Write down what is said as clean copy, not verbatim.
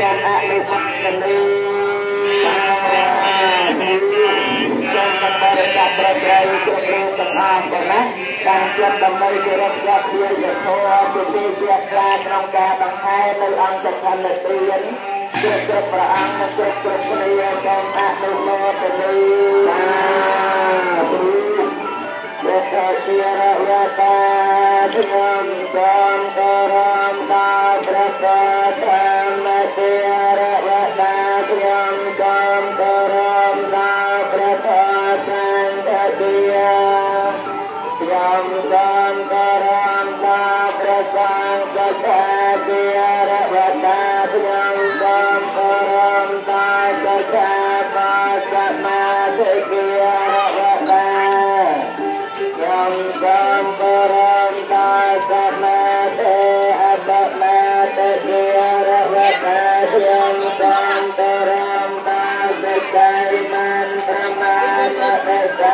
ចាំអនុមោទនីចាំបរិយាប្រត្រៃគ្រប់រូបទាំងអស់បងណាតាមចិត្តដើម្បីគោរពយ៉ាជាយធម៌ជាទីជាក្លាក្នុងការបង្ហាញនៅអង្គខណ្ឌទានគ្រប់ព្រះអង្គនិងគ្រប់គ្នាសូមអនុមោទនីព្រះជារវតាខ្ញុំសូមគោរពដល់ព្រះធម្មជារវតាខ្ញុំសូមគោរពដល់ព្រះធម៌សង្ឃជាខ្ញុំសូមគោរពដល់ព្រះសង្ឃជារវតាខ្ញុំសូមគោរពដល់ព្រះសមាធិជារវតាខ្ញុំសូមគោរពដល់សមាធិអបមាទិជារវតាខ្ញុំសូមគោរពដល់សេចក្ដីមិនប្រមាទបិសា